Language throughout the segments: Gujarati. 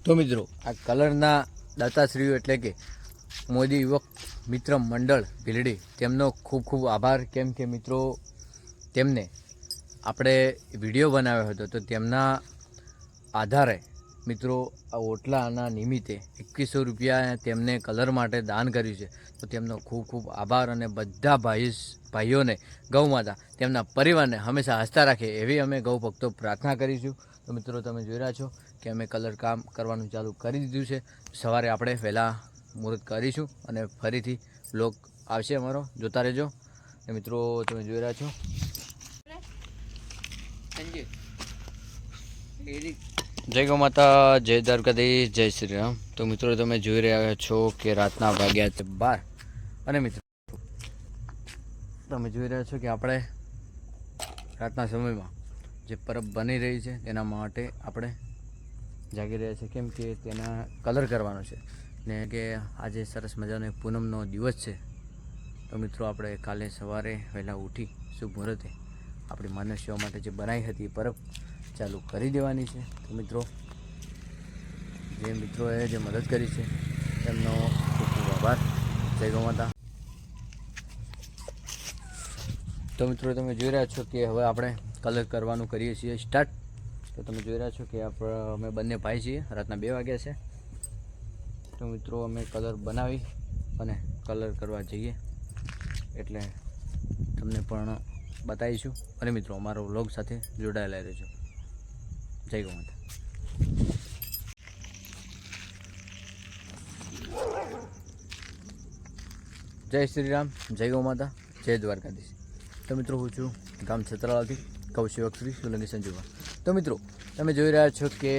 તો મિત્રો આ કલરના દાતાશ્રીઓ એટલે કે મોદી યુવક મિત્ર મંડળ ભીલડી તેમનો ખૂબ ખૂબ આભાર. કેમ કે મિત્રો તેમને આપણે વિડીયો બનાવ્યો હતો તો તેમના આધારે મિત્રો આ ઓટલાના નિમિત્તે 2100 રૂપિયા તેમને કલર માટે દાન કર્યું છે. તો તેમનો ખૂબ ખૂબ આભાર અને બધા ભાઈઓને ગૌ માતા તેમના પરિવારને હંમેશા હસતા રાખે એવી અમે ગૌ ભક્તો પ્રાર્થના કરીશું. તો મિત્રો તમે જોઈ રહ્યા છો કે અમે કલર કામ કરવાનું ચાલુ કરી દીધું છે. સવારે આપણે વહેલા મુહૂર્ત કરીશું અને ફરીથી બ્લોગ આવશે અમારો, જોતા રહેજો. અને મિત્રો તમે જોઈ રહ્યા છો જય ગૌ માતા, જય દ્વારકાધીશ, જય શ્રી રામ. તો મિત્રો તમે જોઈ રહ્યા છો કે રાતના વાગ્યા છે 12 અને મિત્રો તમે જોઈ રહ્યા છો કે આપણે રાતના સમયમાં જે પરબ બની રહી છે તેના માટે આપણે જાગી રહ્યા છીએ. કેમ કે તેના કલર કરવાનો છે ને કે આજે સરસ મજાનો પૂનમનો દિવસ છે. તો મિત્રો આપણે કાલે સવારે વહેલા ઉઠી શુભ મુહૂર્તે આપણી માનવ સેવા માટે જે બનાવી હતી પરબ ચાલુ કરી દેવાની છે. તો મિત્રો જે મિત્રોએ જે મદદ કરી છે તેમનો ખૂબ ખૂબ આભાર. જય ગૌ માતા. તો મિત્રો તમે જોઈ રહ્યા છો કે હવે આપણે કલર કરવાનું કરીએ છીએ સ્ટાર્ટ. તો તમે જોઈ રહ્યા છો કે અમે બંને ભાઈ છીએ, રાતના 2 વાગ્યા છે. તો મિત્રો અમે કલર બનાવી અને કલર કરવા જઈએ એટલે તમને પણ બતાવીશું. અને મિત્રો અમારો વ્લોગ સાથે જોડાયેલા રહેજો. જય ગૌ માતા. જય શ્રી રામ, જય ગૌ માતા, જય દ્વારકાધીશ. તો મિત્રો હું છું ગામ છત્રાળાથી કૌશિક શ્રી સોલંકી સંજુવા. તો મિત્રો તમે જોઈ રહ્યા છો કે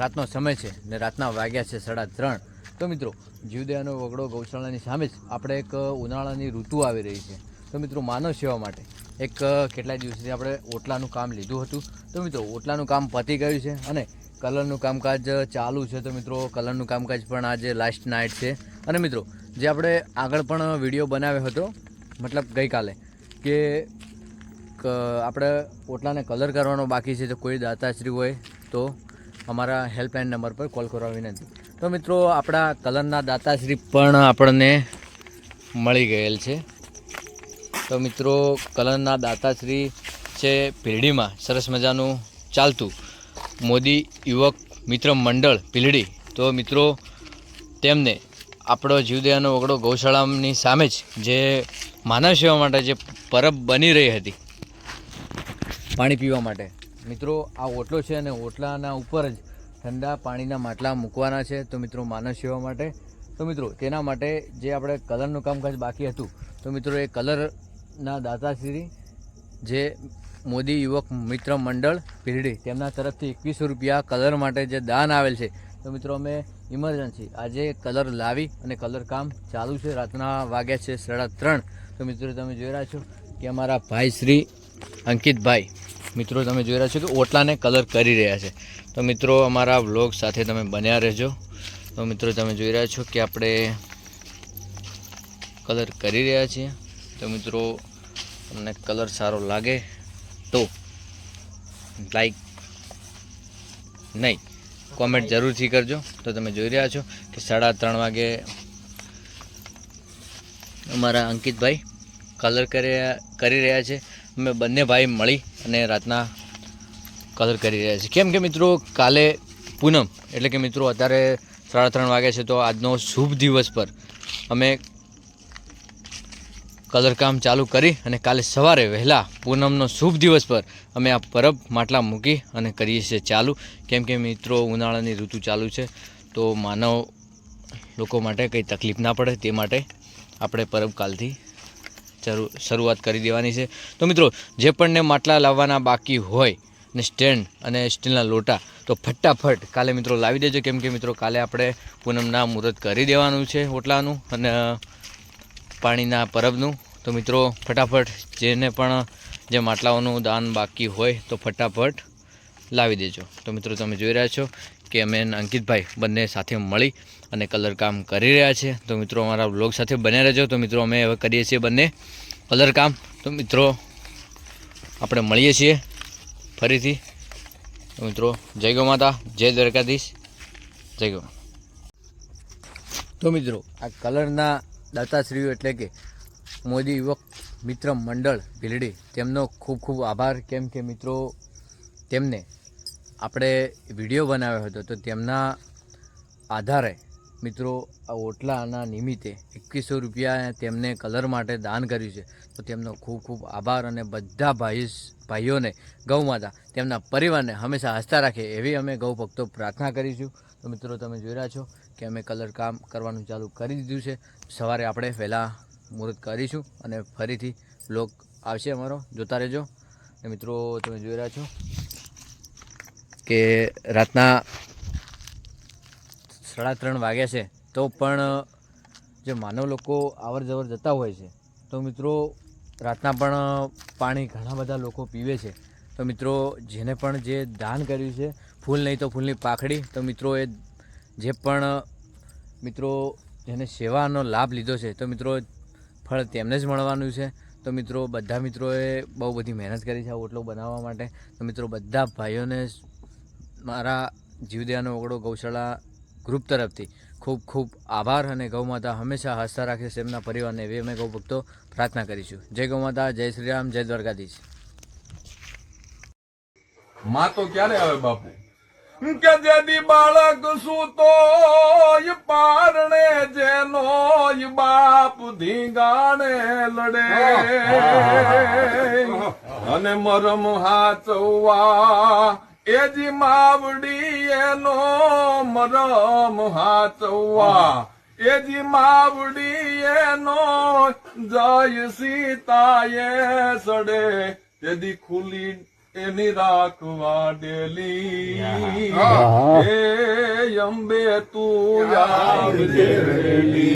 રાતનો સમય છે ને રાતના વાગ્યા છે 3:30. તો મિત્રો જીવદયાનો વગડો ગૌશાળાની સામે જ આપણે એક ઉનાળાની ઋતુ આવી રહી છે. તો મિત્રો માનવ સેવા માટે એક કેટલાય દિવસથી આપણે ઓટલાનું કામ લીધું હતું. તો મિત્રો ઓટલાનું કામ પતી ગયું છે અને કલરનું કામકાજ ચાલુ છે. તો મિત્રો કલરનું કામકાજ પણ આજે લાસ્ટ નાઇટ છે. અને મિત્રો જે આપણે આગળ પણ વિડીયો બનાવ્યો હતો, મતલબ ગઈકાલે, કે આપણે ઓટલાને કલર કરવાનો બાકી છે. તો કોઈ દાતાશ્રી હોય તો અમારા હેલ્પલાઇન નંબર પર કોલ કરવા વિનંતી. તો મિત્રો આપણા કલરના દાતાશ્રી પણ આપણને મળી ગયેલ છે. તો મિત્રો કલરના દાતાશ્રી છે ભીલડીમાં સરસ મજાનું ચાલતું મોદી યુવક મિત્ર મંડળ ભીલડી. તો મિત્રો તેમને આપણો જીવદયાનો વગડો ગૌશાળાની સામે જ જે માનવ સેવા માટે જે પરબ બની રહી હતી પાણી પીવા માટે, મિત્રો આ ઓટલો છે અને ઓટલાના ઉપર જ ઠંડા પાણીના માટલા મૂકવાના છે. તો મિત્રો માનવ સેવા માટે. તો મિત્રો તેના માટે જે આપણે કલરનું કામકાજ બાકી હતું, તો મિત્રો એ કલરના દાતાશ્રી જે મોદી યુવક મિત્ર મંડળ ભીલડી તેમના તરફથી 2100 રૂપિયા કલર માટે જે દાન આવેલ છે. તો મિત્રો અમે ઇમરજન્સી આજે કલર લાવી અને કલર કામ ચાલુ છે. રાતના વાગ્યા છે 3:30. તો મિત્રો તમે જોઈ રહ્યા છો કે અમારા ભાઈ શ્રી અંકિતભાઈ, મિત્રો તમે જોઈ રહ્યા છો કે ઓટલાને કલર કરી રહ્યા છે. તો મિત્રો અમારા વ્લોગ સાથે તમે બન્યા રહેજો. તો મિત્રો તમે જોઈ રહ્યા છો કે આપણે કલર કરી રહ્યા છીએ. તો મિત્રો તમને કલર સારો લાગે તો લાઈક નહીં કોમેન્ટ જરૂરથી કરજો. તો તમે જોઈ રહ્યા છો કે 3:30 વાગે અમારા અંકિતભાઈ કલર કરી રહ્યા છે. અમે બંને ભાઈ મળી અને રાતના કલર કરી રહ્યા છીએ. કેમ કે મિત્રો કાલે પૂનમ એટલે કે મિત્રો અત્યારે 3:30 વાગ્યા છે. તો આજનો શુભ દિવસ પર અમે કલર કામ ચાલુ કરી અને કાલે સવારે વહેલા પૂનમનો શુભ દિવસ પર અમે આ પરબ માટલા મૂકી અને કરીએ છીએ ચાલુ. કેમ કે મિત્રો ઉનાળાની ઋતુ ચાલુ છે તો માનવ લોકો માટે કંઈ તકલીફ ના પડે તે માટે આપણે પરબ કાલથી શરૂઆત કરી દેવાની છે. તો મિત્રો જે પણને માટલા લાવવાના બાકી હોય ને સ્ટેન્ડ અને સ્ટીલના લોટા તો ફટાફટ કાલે મિત્રો લાવી દેજો. કેમ કે મિત્રો કાલે આપણે પૂનમના મુહૂર્ત કરી દેવાનું છે ઓટલાનું અને પાણીના પરબનું. તો મિત્રો ફટાફટ જેને પણ જે માટલાઓનું દાન બાકી હોય તો ફટાફટ લાવી દેજો. તો મિત્રો તમે જોઈ રહ્યા છો કે અમે અંકિતભાઈ બંને સાથે મળી અને કલર કામ કરી રહ્યા છે. તો મિત્રો અમારા વ્લોગ સાથે બન્યા રહેજો. તો મિત્રો અમે હવે કરીએ છીએ બંને કલર કામ. તો મિત્રો આપણે મળીએ છીએ ફરીથી. તો મિત્રો જય ગૌ માતા, જય દ્વારકાધીશ, જય જય ગૌ. તો મિત્રો આ કલરના દાતાશ્રીઓ એટલે કે મોદી યુવક મિત્ર મંડળ ભીલડી તેમનો ખૂબ ખૂબ આભાર. કેમ કે મિત્રો તેમને આપણે વિડીયો બનાવ્યો હતો તો તેમના આધારે મિત્રો આ ઓટલાના નિમિત્તે 2100 રૂપિયા તેમને કલર માટે દાન કર્યું છે. તો તેમનો ખૂબ ખૂબ આભાર અને બધા ભાઈઓને ગૌ માતા તેમના પરિવારને હંમેશા હસતા રાખે એવી અમે ગૌ ભક્તો પ્રાર્થના કરીશું. તો મિત્રો તમે જોઈ રહ્યા છો કે અમે કલર કામ કરવાનું ચાલુ કરી દીધું છે. સવારે આપણે વહેલા મુહૂર્ત કરીશું અને ફરીથી બ્લોગ આવશે અમારો, જોતા રહેજો. અને મિત્રો તમે જોઈ રહ્યા છો કે રાતના 3:30 વાગ્યા છે તો પણ જે માનવ લોકો આવર જવર જતા હોય છે તો મિત્રો રાતના પણ પાણી ઘણા બધા લોકો પીવે છે. તો મિત્રો જેને પણ જે દાન કર્યું છે ફૂલ નહીં તો ફૂલની પાખડી, તો મિત્રો એ જે પણ મિત્રો જેને સેવાનો લાભ લીધો છે તો મિત્રો ફળ તેમને જ મળવાનું છે. તો મિત્રો બધા મિત્રોએ બહુ બધી મહેનત કરી છે આ ઓટલો બનાવવા માટે. તો મિત્રો બધા ભાઈઓને મારા જીવદયાનો ઓગળો ગૌશાળા ગ્રુપ તરફથી ખૂબ ખૂબ આભાર. અને ગૌ માતા હંમેશા હસતા રાખે છે એમના પરિવારને એવી અમે ગૌ ભક્તો પ્રાર્થના કરીશું. જય ગૌ માતા, જય શ્રી રામ, જય દ્વારકાધીશ. માં તો ક્યારે આવે બાપુ કે જેદી બાળક સૂતો પારણે જેનો બાપ ધીંગાણે લડે અને મરમ હાચવા એજી માવડી એનો મરમ હાચવા એજી માવડી એનો જય સીતાએ સડે તેદી ખુલી એની રાખવા ડેલી એ અંબે તું આવજે.